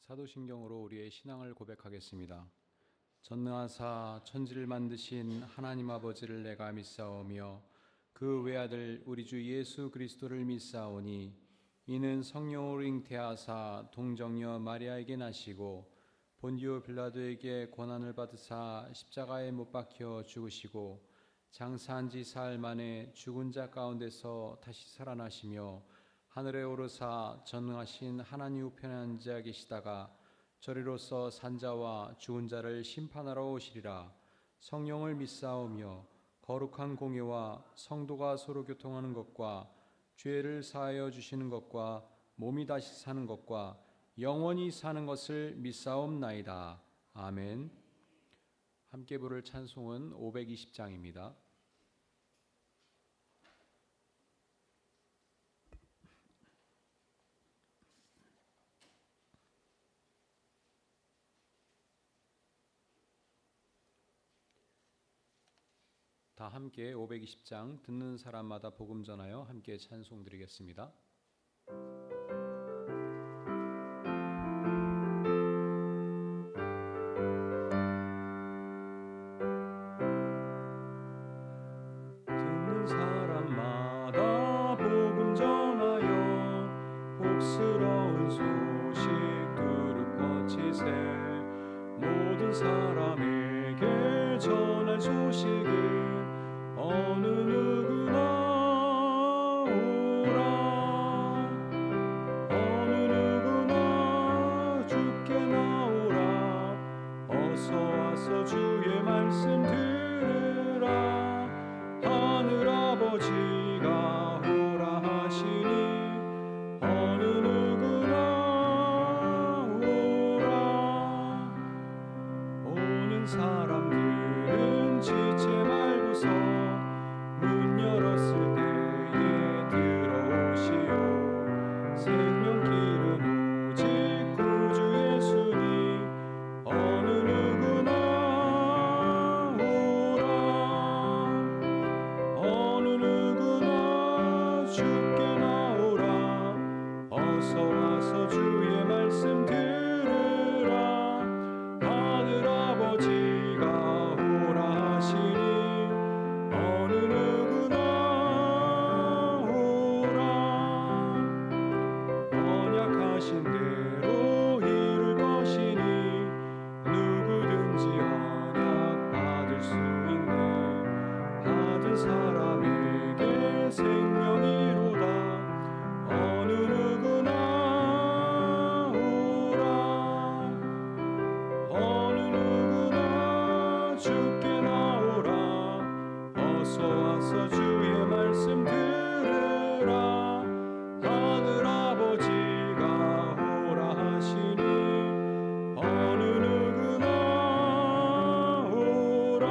사도신경으로 우리의 신앙을 고백하겠습니다. 전능하사 천지를 만드신 하나님 아버지를 내가 믿사오며 그 외아들 우리 주 예수 그리스도를 믿사오니 이는 성령으로 잉태하사 동정녀 마리아에게 나시고 본디오 빌라도에게 고난을 받으사 십자가에 못 박혀 죽으시고 장사한 지 사흘 만에 죽은 자 가운데서 다시 살아나시며 하늘에 오르사 전능하신 하나님 우편에 앉아 계시다가 저리로서 산자와 죽은 자를 심판하러 오시리라. 성령을 믿사오며 거룩한 공예와 성도가 서로 교통하는 것과 죄를 사하여 주시는 것과 몸이 다시 사는 것과 영원히 사는 것을 믿사옵나이다. 아멘. 함께 부를 찬송은 520장입니다. 다 함께 520장 듣는 사람마다 복음 전하여 함께 찬송 드리겠습니다. 듣는 사람마다 복음 전하여 복스러운 소식들을 퍼치세. 모든 사람에게 전할 소식을 어느 누구나 오라. 어느 누구나 주께 나오라. 어서 와서 주의 말씀 들으라. 하늘아버지가 오라 하시니 어느 누구나 오라. 오는 사람들은 지체 말고서 문 열었을 때에 들어오시오. 생명길은 오직 구주 예수니 어느 누구나 오라. 어느 누구나 주께 나오라. 어서 와서 주의 말씀 들으라. 하늘아버지가 오라 하시니 어느 누구나 오라. 언약하신 대로 이룰 것이니 누구든지 언약 받을 수 있네. 받은 사람에게 생명이로다. 어느 누구나 오라. 어느 누구나 주께 나오라. 어서 와서 주의 말씀 들으라. 하늘아버지가 오라 하시니 어느 누구나 오라.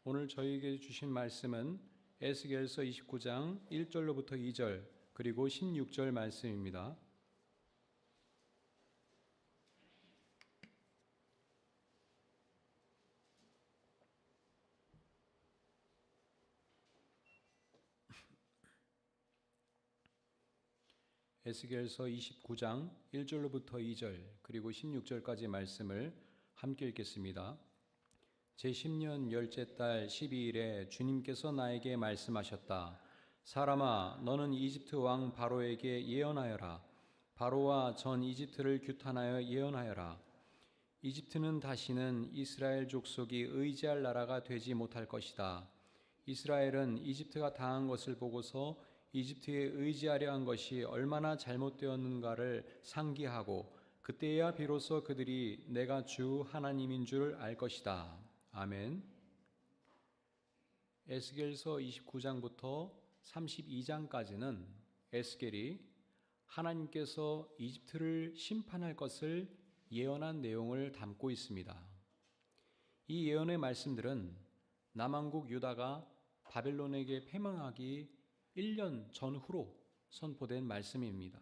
오늘 저희에게 주신 말씀은 에스겔서 29장 1절로부터 2절 그리고 16절 말씀입니다. 에스겔서 29장 1절로부터 2절 그리고 16절까지 말씀을 함께 읽겠습니다. 제10년 열째 달 12일에 주님께서 나에게 말씀하셨다. 사람아, 너는 이집트 왕 바로에게 예언하여라. 바로와 전 이집트를 규탄하여 예언하여라. 이집트는 다시는 이스라엘 족속이 의지할 나라가 되지 못할 것이다. 이스라엘은 이집트가 당한 것을 보고서 이집트에 의지하려 한 것이 얼마나 잘못되었는가를 상기하고 그때야 비로소 그들이 내가 주 하나님인 줄 알 것이다. 아멘. 에스겔서 29장부터 32장까지는 에스겔이 하나님께서 이집트를 심판할 것을 예언한 내용을 담고 있습니다. 이 예언의 말씀들은 남왕국 유다가 바벨론에게 패망하기 1년 전후로 선포된 말씀입니다.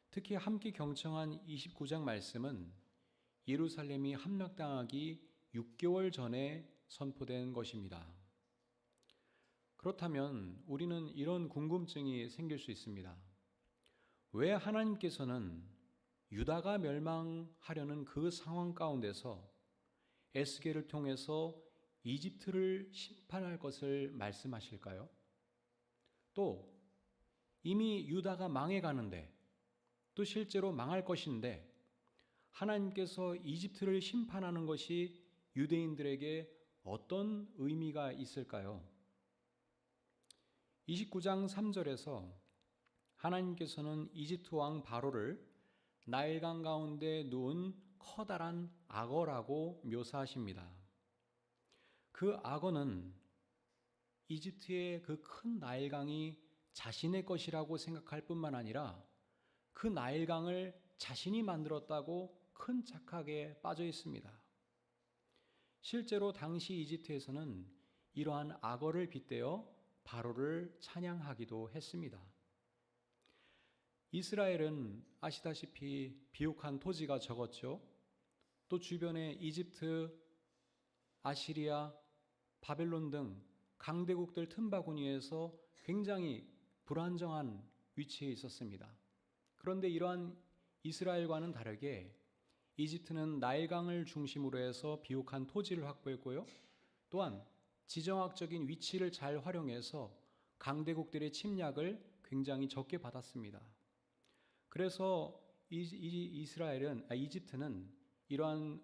특히 함께 경청한 29장 말씀은 예루살렘이 함락당하기 6개월 전에 선포된 것입니다. 그렇다면 우리는 이런 궁금증이 생길 수 있습니다. 왜 하나님께서는 유다가 멸망하려는 그 상황 가운데서 에스겔을 통해서 이집트를 심판할 것을 말씀하실까요? 또 이미 유다가 망해가는데, 또 실제로 망할 것인데 하나님께서 이집트를 심판하는 것이 유대인들에게 어떤 의미가 있을까요? 29장 3절에서 하나님께서는 이집트 왕 바로를 나일강 가운데 누운 커다란 악어라고 묘사하십니다. 그 악어는 이집트의 그 큰 나일강이 자신의 것이라고 생각할 뿐만 아니라 그 나일강을 자신이 만들었다고 큰 착각에 빠져 있습니다. 실제로 당시 이집트에서는 이러한 악어를 빗대어 바로를 찬양하기도 했습니다. 이스라엘은 아시다시피 비옥한 토지가 적었죠. 또 주변에 이집트, 아시리아, 바벨론 등 강대국들 틈바구니에서 굉장히 불안정한 위치에 있었습니다. 그런데 이러한 이스라엘과는 다르게 이집트는 나일강을 중심으로 해서 비옥한 토지를 확보했고요. 또한 지정학적인 위치를 잘 활용해서 강대국들의 침략을 굉장히 적게 받았습니다. 그래서 이집트는 이러한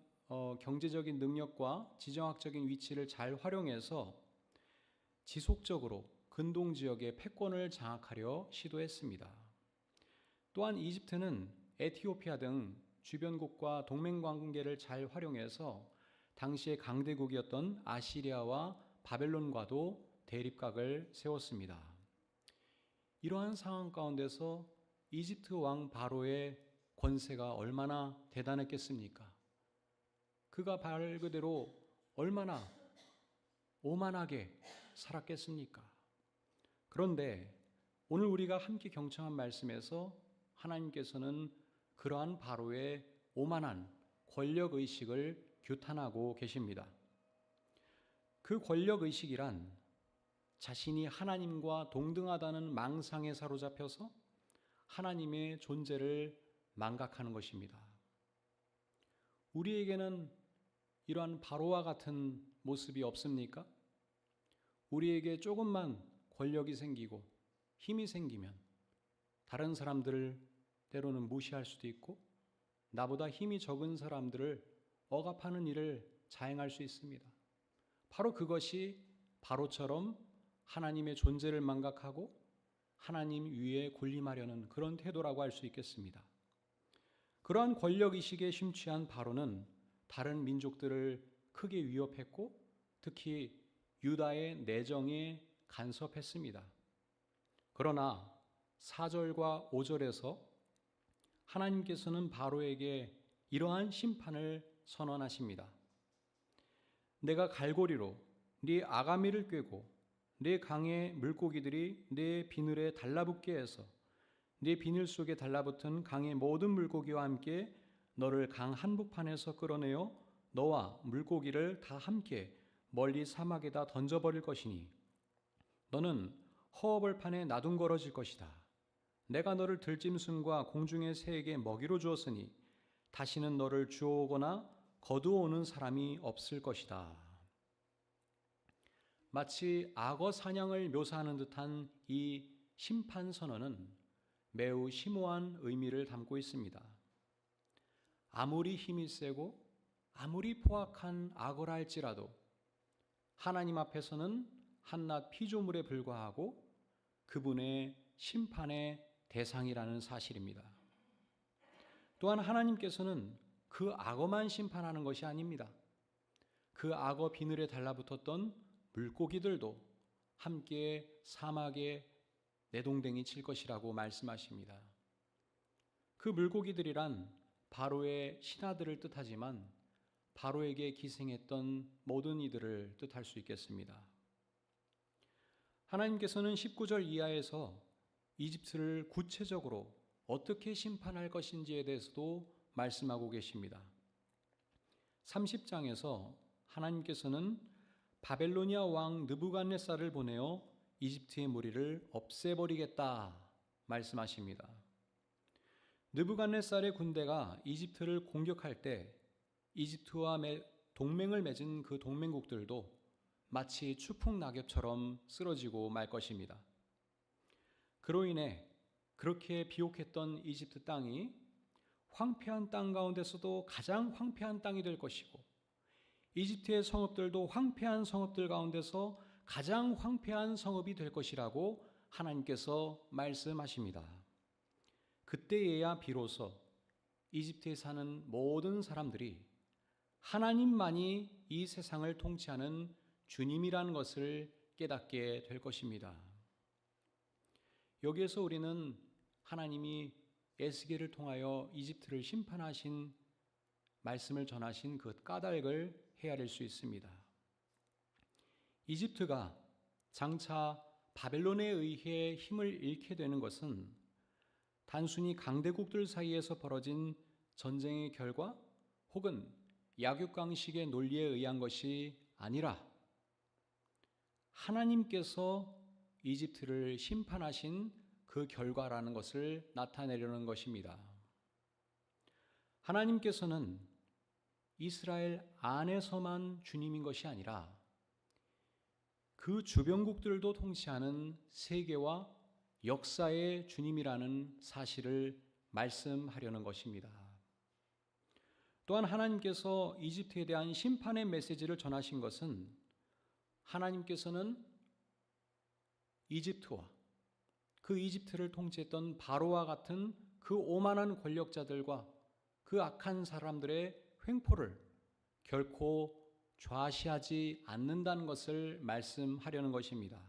경제적인 능력과 지정학적인 위치를 잘 활용해서 지속적으로 근동 지역의 패권을 장악하려 시도했습니다. 또한 이집트는 에티오피아 등 주변국과 동맹 관계를 잘 활용해서 당시의 강대국이었던 아시리아와 바벨론과도 대립각을 세웠습니다. 이러한 상황 가운데서 이집트 왕 바로의 권세가 얼마나 대단했겠습니까? 그가 말 그대로 얼마나 오만하게 살았겠습니까? 그런데 오늘 우리가 함께 경청한 말씀에서 하나님께서는 그러한 바로의 오만한 권력의식을 규탄하고 계십니다. 그 권력의식이란 자신이 하나님과 동등하다는 망상에 사로잡혀서 하나님의 존재를 망각하는 것입니다. 우리에게는 이러한 바로와 같은 모습이 없습니까? 우리에게 조금만 권력이 생기고 힘이 생기면 다른 사람들을 때로는 무시할 수도 있고 나보다 힘이 적은 사람들을 억압하는 일을 자행할 수 있습니다. 바로 그것이 바로처럼 하나님의 존재를 망각하고 하나님 위에 군림하려는 그런 태도라고 할 수 있겠습니다. 그러한 권력의식에 심취한 바로는 다른 민족들을 크게 위협했고 특히 유다의 내정에 간섭했습니다. 그러나 4절과 5절에서 하나님께서는 바로에게 이러한 심판을 선언하십니다. 내가 갈고리로 네 아가미를 꿰고 네 강의 물고기들이 네 비늘에 달라붙게 해서 네 비늘 속에 달라붙은 강의 모든 물고기와 함께 너를 강 한복판에서 끌어내어 너와 물고기를 다 함께 멀리 사막에다 던져버릴 것이니 너는 허허벌판에 나둥거러질 것이다. 내가 너를 들짐승과 공중의 새에게 먹이로 주었으니 다시는 너를 주워오거나 거두어오는 사람이 없을 것이다. 마치 악어 사냥을 묘사하는 듯한 이 심판 선언은 매우 심오한 의미를 담고 있습니다. 아무리 힘이 세고 아무리 포악한 악어라 할지라도 하나님 앞에서는 한낱 피조물에 불과하고 그분의 심판의 대상이라는 사실입니다. 또한 하나님께서는 그 악어만 심판하는 것이 아닙니다. 그 악어 비늘에 달라붙었던 물고기들도 함께 사막에 내동댕이 칠 것이라고 말씀하십니다. 그 물고기들이란 바로의 신하들을 뜻하지만 바로에게 기생했던 모든 이들을 뜻할 수 있겠습니다. 하나님께서는 19절 이하에서 이집트를 구체적으로 어떻게 심판할 것인지에 대해서도 말씀하고 계십니다. 30장에서 하나님께서는 바벨로니아 왕 느부갓네살을 보내어 이집트의 무리를 없애버리겠다 말씀하십니다. 느부갓네살의 군대가 이집트를 공격할 때 이집트와 동맹을 맺은 그 동맹국들도 마치 추풍 낙엽처럼 쓰러지고 말 것입니다. 그로 인해 그렇게 비옥했던 이집트 땅이 황폐한 땅 가운데서도 가장 황폐한 땅이 될 것이고, 이집트의 성읍들도 황폐한 성읍들 가운데서 가장 황폐한 성읍이 될 것이라고 하나님께서 말씀하십니다. 그때에야 비로소 이집트에 사는 모든 사람들이 하나님만이 이 세상을 통치하는 주님이라는 것을 깨닫게 될 것입니다. 여기에서 우리는 하나님이 에스겔을 통하여 이집트를 심판하신 말씀을 전하신 그 까닭을 헤아릴 수 있습니다. 이집트가 장차 바벨론에 의해 힘을 잃게 되는 것은 단순히 강대국들 사이에서 벌어진 전쟁의 결과 혹은 약육강식의 논리에 의한 것이 아니라 하나님께서 이집트를 심판하신 그 결과라는 것을 나타내려는 것입니다. 하나님께서는 이스라엘 안에서만 주님인 것이 아니라 그 주변국들도 통치하는 세계와 역사의 주님이라는 사실을 말씀하려는 것입니다. 또한 하나님께서 이집트에 대한 심판의 메시지를 전하신 것은 하나님께서는 이집트와 그 이집트를 통치했던 바로와 같은 그 오만한 권력자들과 그 악한 사람들의 횡포를 결코 좌시하지 않는다는 것을 말씀하려는 것입니다.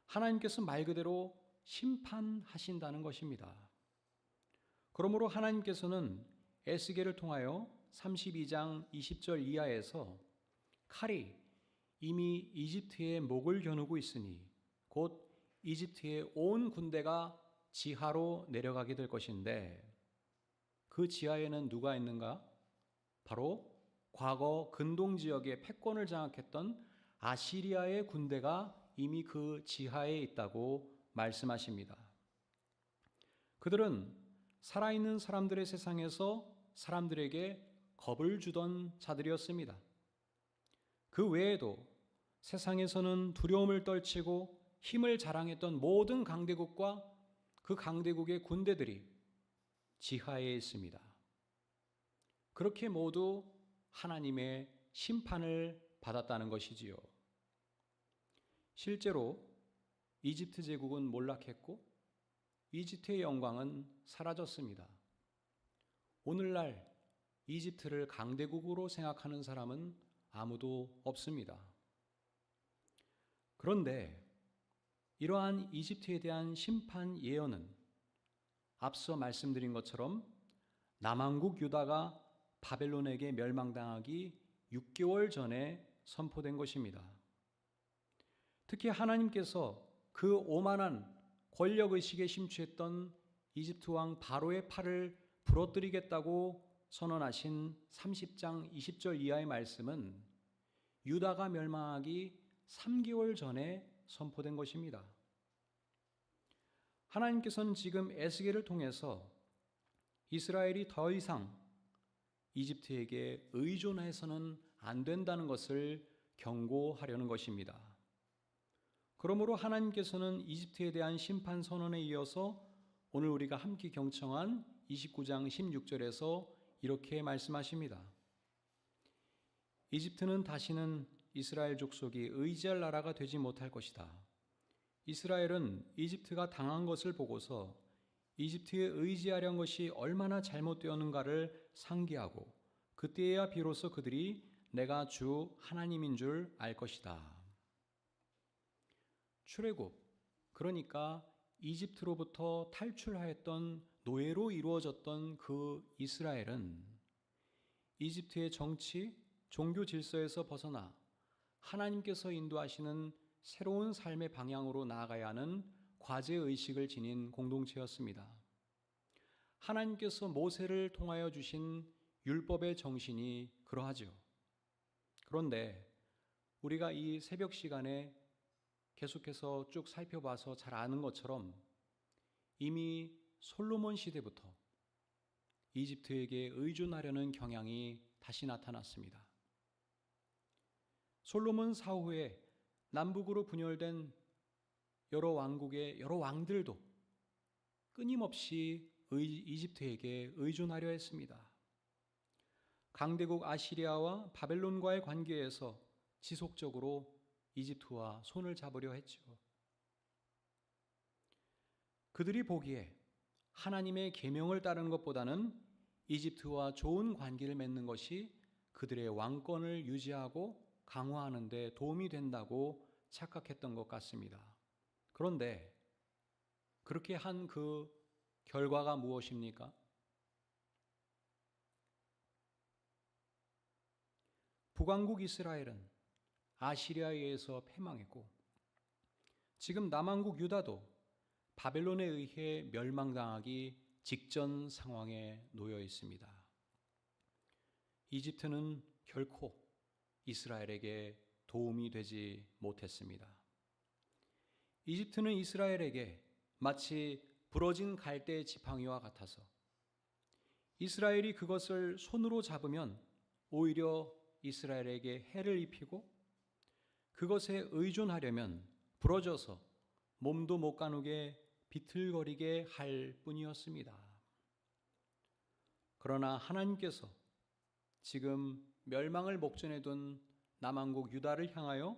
하나님께서 말 그대로 심판하신다는 것입니다. 그러므로 하나님께서는 에스겔을 통하여 32장 20절 이하에서 칼이 이미 이집트의 목을 겨누고 있으니 곧 이집트의 온 군대가 지하로 내려가게 될 것인데, 그 지하에는 누가 있는가? 바로 과거 근동 지역의 패권을 장악했던 아시리아의 군대가 이미 그 지하에 있다고 말씀하십니다. 그들은 살아있는 사람들의 세상에서 사람들에게 겁을 주던 자들이었습니다. 그 외에도 세상에서는 두려움을 떨치고 힘을 자랑했던 모든 강대국과 그 강대국의 군대들이 지하에 있습니다. 그렇게 모두 하나님의 심판을 받았다는 것이지요. 실제로 이집트 제국은 몰락했고 이집트의 영광은 사라졌습니다. 오늘날 이집트를 강대국으로 생각하는 사람은 아무도 없습니다. 그런데 이러한 이집트에 대한 심판 예언은 앞서 말씀드린 것처럼 남왕국 유다가 바벨론에게 멸망당하기 6개월 전에 선포된 것입니다. 특히 하나님께서 그 오만한 권력의식에 심취했던 이집트 왕 바로의 팔을 부러뜨리겠다고 선언하신 30장 20절 이하의 말씀은 유다가 멸망하기 3개월 전에 선포된 것입니다. 하나님께서는 지금 에스겔을 통해서 이스라엘이 더 이상 이집트에게 의존해서는 안 된다는 것을 경고하려는 것입니다. 그러므로 하나님께서는 이집트에 대한 심판 선언에 이어서 오늘 우리가 함께 경청한 29장 16절에서 이렇게 말씀하십니다. 이집트는 다시는 이스라엘 족속이 의지할 나라가 되지 못할 것이다. 이스라엘은 이집트가 당한 것을 보고서 이집트에 의지하려는 것이 얼마나 잘못되었는가를 상기하고 그때야 비로소 그들이 내가 주 하나님인 줄 알 것이다. 출애굽, 그러니까 이집트로부터 탈출하였던 노예로 이루어졌던 그 이스라엘은 이집트의 정치, 종교 질서에서 벗어나 하나님께서 인도하시는 새로운 삶의 방향으로 나아가야 하는 과제의식을 지닌 공동체였습니다. 하나님께서 모세를 통하여 주신 율법의 정신이 그러하죠. 그런데 우리가 이 새벽 시간에 계속해서 쭉 살펴봐서 잘 아는 것처럼 이미 솔로몬 시대부터 이집트에게 의존하려는 경향이 다시 나타났습니다. 솔로몬 사후에 남북으로 분열된 여러 왕국의 여러 왕들도 끊임없이 이집트에게 의존하려 했습니다. 강대국 아시리아와 바벨론과의 관계에서 지속적으로 이집트와 손을 잡으려 했죠. 그들이 보기에 하나님의 계명을 따르는 것보다는 이집트와 좋은 관계를 맺는 것이 그들의 왕권을 유지하고 강화하는 데 도움이 된다고 착각했던 것 같습니다. 그런데 그렇게 한 그 결과가 무엇입니까? 북왕국 이스라엘은 아시리아에 의해서 패망했고 지금 남왕국 유다도 바벨론에 의해 멸망당하기 직전 상황에 놓여 있습니다. 이집트는 결코 이스라엘에게 도움이 되지 못했습니다. 이집트는 이스라엘에게 마치 부러진 갈대 지팡이와 같아서 이스라엘이 그것을 손으로 잡으면 오히려 이스라엘에게 해를 입히고 그것에 의존하려면 부러져서 몸도 못 가누게 비틀거리게 할 뿐이었습니다. 그러나 하나님께서 지금 멸망을 목전에 둔 남왕국 유다를 향하여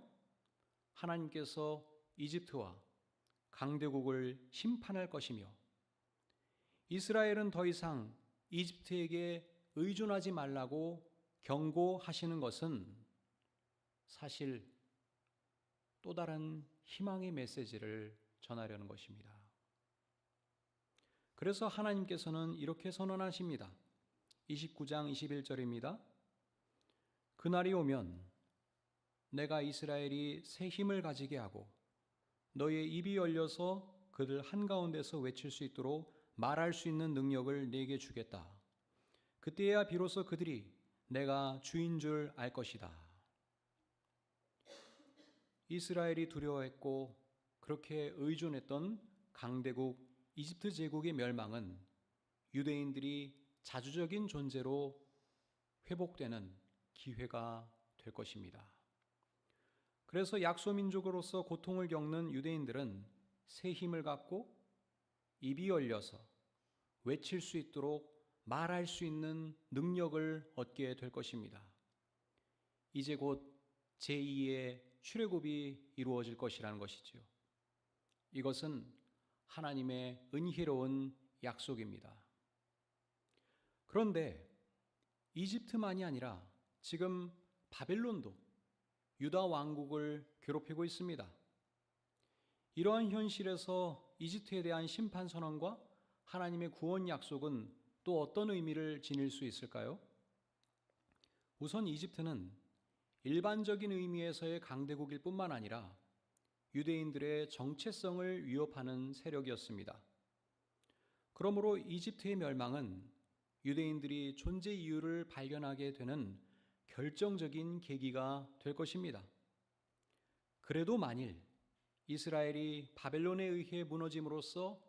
하나님께서 이집트와 강대국을 심판할 것이며 이스라엘은 더 이상 이집트에게 의존하지 말라고 경고하시는 것은 사실 또 다른 희망의 메시지를 전하려는 것입니다. 그래서 하나님께서는 이렇게 선언하십니다. 29장 21절입니다. 그날이 오면 내가 이스라엘이 새 힘을 가지게 하고 너의 입이 열려서 그들 한가운데서 외칠 수 있도록 말할 수 있는 능력을 네게 주겠다. 그때야 비로소 그들이 내가 주인 줄 알 것이다. 이스라엘이 두려워했고 그렇게 의존했던 강대국 이집트 제국의 멸망은 유대인들이 자주적인 존재로 회복되는 기회가 될 것입니다. 그래서 약소민족으로서 고통을 겪는 유대인들은 새 힘을 갖고 입이 열려서 외칠 수 있도록 말할 수 있는 능력을 얻게 될 것입니다. 이제 곧 제2의 출애굽이 이루어질 것이라는 것이지요. 이것은 하나님의 은혜로운 약속입니다. 그런데 이집트만이 아니라 지금 바벨론도 유다 왕국을 괴롭히고 있습니다. 이러한 현실에서 이집트에 대한 심판 선언과 하나님의 구원 약속은 또 어떤 의미를 지닐 수 있을까요? 우선 이집트는 일반적인 의미에서의 강대국일 뿐만 아니라 유대인들의 정체성을 위협하는 세력이었습니다. 그러므로 이집트의 멸망은 유대인들이 존재 이유를 발견하게 되는 결정적인 계기가 될 것입니다. 그래도 만일 이스라엘이 바벨론에 의해 무너짐으로써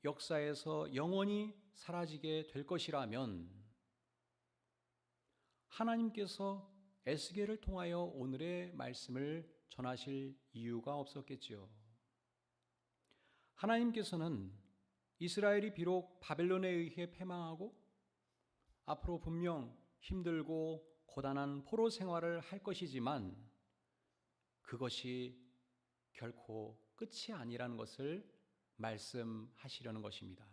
역사에서 영원히 사라지게 될 것이라면 하나님께서 에스겔을 통하여 오늘의 말씀을 전하실 이유가 없었겠지요. 하나님께서는 이스라엘이 비록 바벨론에 의해 패망하고 앞으로 분명 힘들고 고단한 포로 생활을 할 것이지만 그것이 결코 끝이 아니라는 것을 말씀하시려는 것입니다.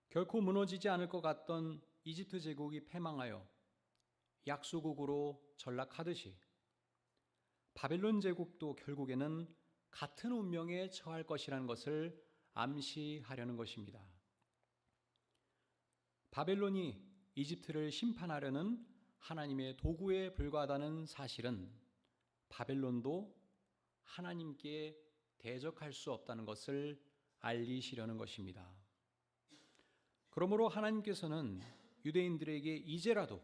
결코 무너지지 않을 것 같던 이집트 제국이 패망하여 약소국으로 전락하듯이 바벨론 제국도 결국에는 같은 운명에 처할 것이라는 것을 암시하려는 것입니다. 바벨론이 이집트를 심판하려는 하나님의 도구에 불과하다는 사실은 바벨론도 하나님께 대적할 수 없다는 것을 알리시려는 것입니다. 그러므로 하나님께서는 유대인들에게 이제라도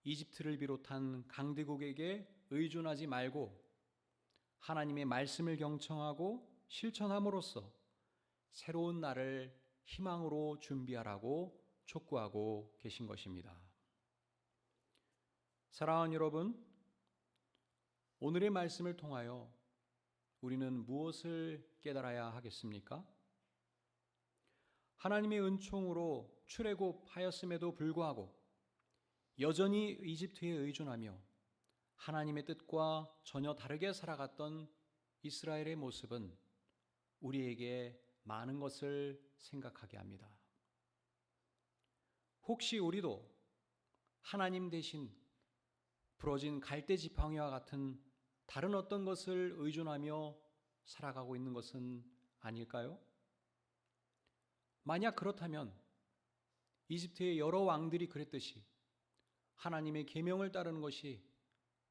이집트를 비롯한 강대국에게 의존하지 말고 하나님의 말씀을 경청하고 실천함으로써 새로운 날을 희망으로 준비하라고 촉구하고 계신 것입니다. 사랑하는 여러분, 오늘의 말씀을 통하여 우리는 무엇을 깨달아야 하겠습니까? 하나님의 은총으로 출애굽하였음에도 불구하고 여전히 이집트에 의존하며 하나님의 뜻과 전혀 다르게 살아갔던 이스라엘의 모습은 우리에게 많은 것을 생각하게 합니다. 혹시 우리도 하나님 대신 부러진 갈대 지팡이와 같은 다른 어떤 것을 의존하며 살아가고 있는 것은 아닐까요? 만약 그렇다면 이집트의 여러 왕들이 그랬듯이 하나님의 계명을 따르는 것이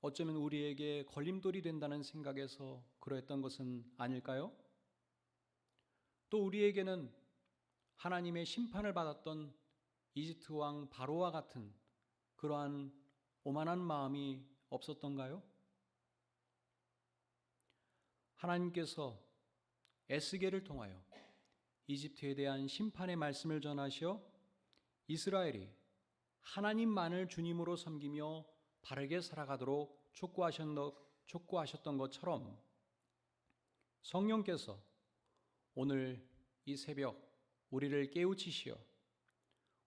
어쩌면 우리에게 걸림돌이 된다는 생각에서 그러했던 것은 아닐까요? 또 우리에게는 하나님의 심판을 받았던 이집트 왕 바로와 같은 그러한 오만한 마음이 없었던가요? 하나님께서 에스겔을 통하여 이집트에 대한 심판의 말씀을 전하시어 이스라엘이 하나님만을 주님으로 섬기며 바르게 살아가도록 촉구하셨던 것처럼 성령께서 오늘 이 새벽 우리를 깨우치시어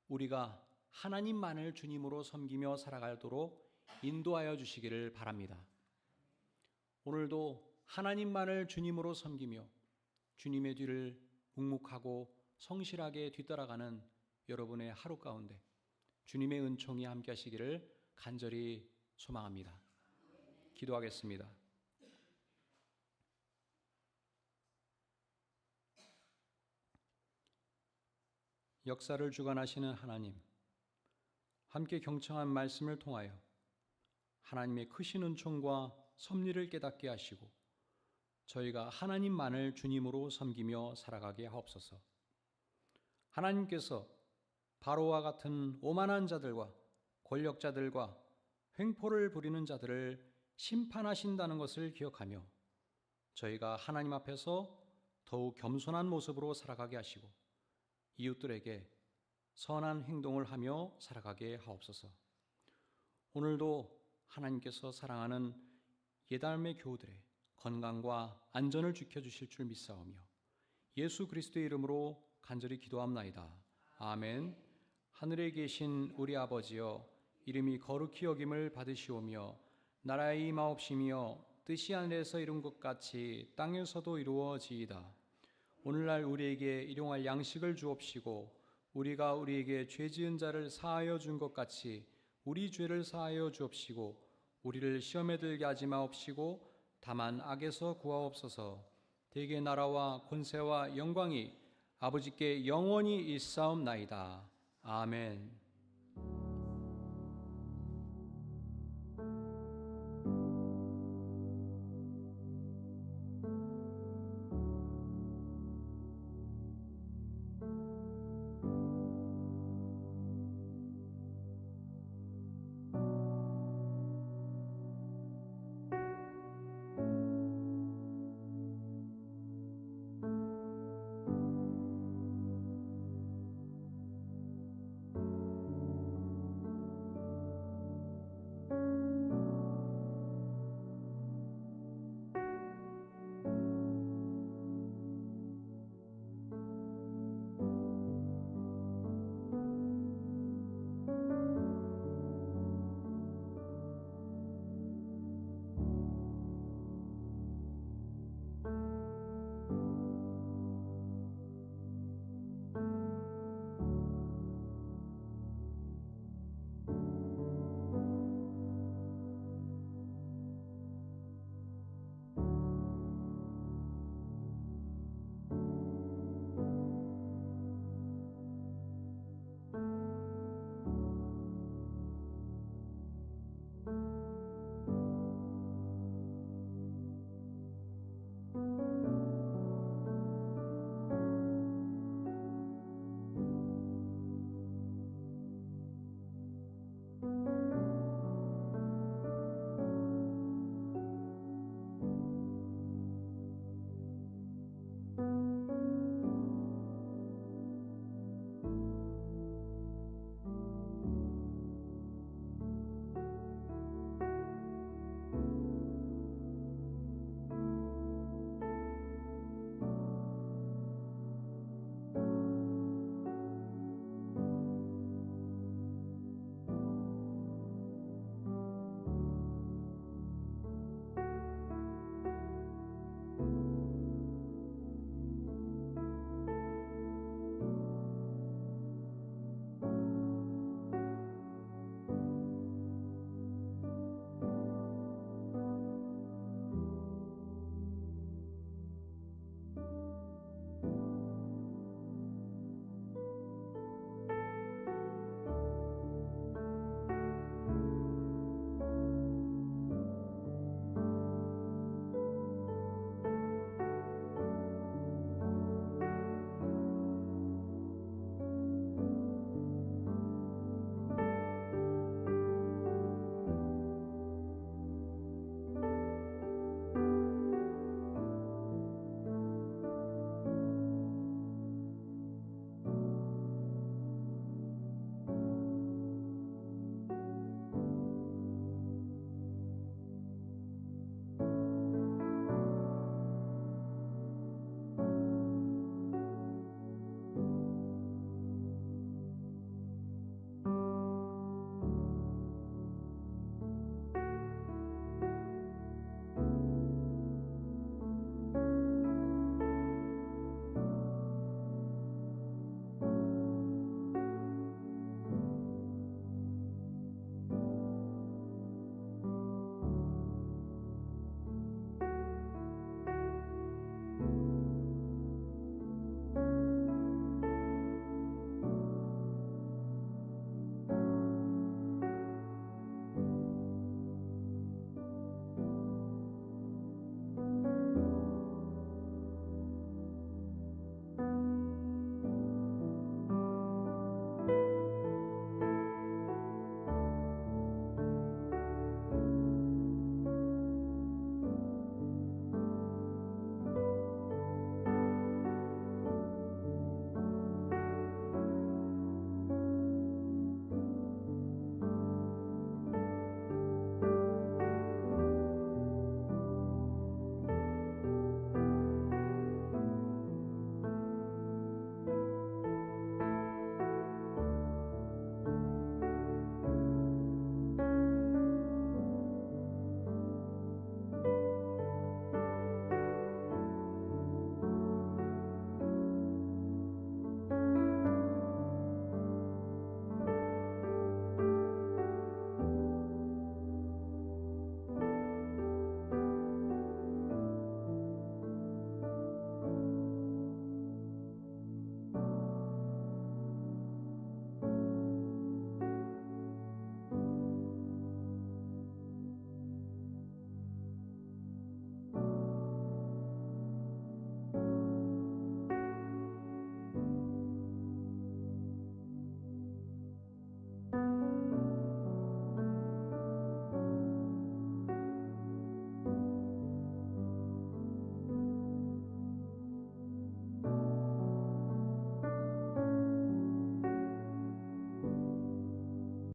우리가 하나님만을 주님으로 섬기며 살아가도록 인도하여 주시기를 바랍니다. 오늘도 하나님만을 주님으로 섬기며 주님의 뒤를 묵묵하고 성실하게 뒤따라가는 여러분의 하루 가운데 주님의 은총이 함께 하시기를 간절히 소망합니다. 기도하겠습니다. 역사를 주관하시는 하나님, 함께 경청한 말씀을 통하여 하나님의 크신 은총과 섭리를 깨닫게 하시고 저희가 하나님만을 주님으로 섬기며 살아가게 하옵소서. 하나님께서 바로와 같은 오만한 자들과 권력자들과 횡포를 부리는 자들을 심판하신다는 것을 기억하며 저희가 하나님 앞에서 더욱 겸손한 모습으로 살아가게 하시고 이웃들에게 선한 행동을 하며 살아가게 하옵소서. 오늘도 하나님께서 사랑하는 예담의 교우들의 건강과 안전을 지켜주실 줄 믿사오며 예수 그리스도의 이름으로 간절히 기도합나이다. 아멘. 하늘에 계신 우리 아버지여, 이름이 거룩히 여김을 받으시오며 나라의 임하옵시며 뜻이 하늘에서 이룬 것 같이 땅에서도 이루어지이다. 오늘날 우리에게 일용할 양식을 주옵시고 우리가 우리에게 죄 지은 자를 사하여 준 것 같이 우리 죄를 사하여 주옵시고 우리를 시험에 들게 하지 마옵시고 다만 악에서 구하옵소서. 대개 나라와 권세와 영광이 아버지께 영원히 있사옵나이다. 아멘.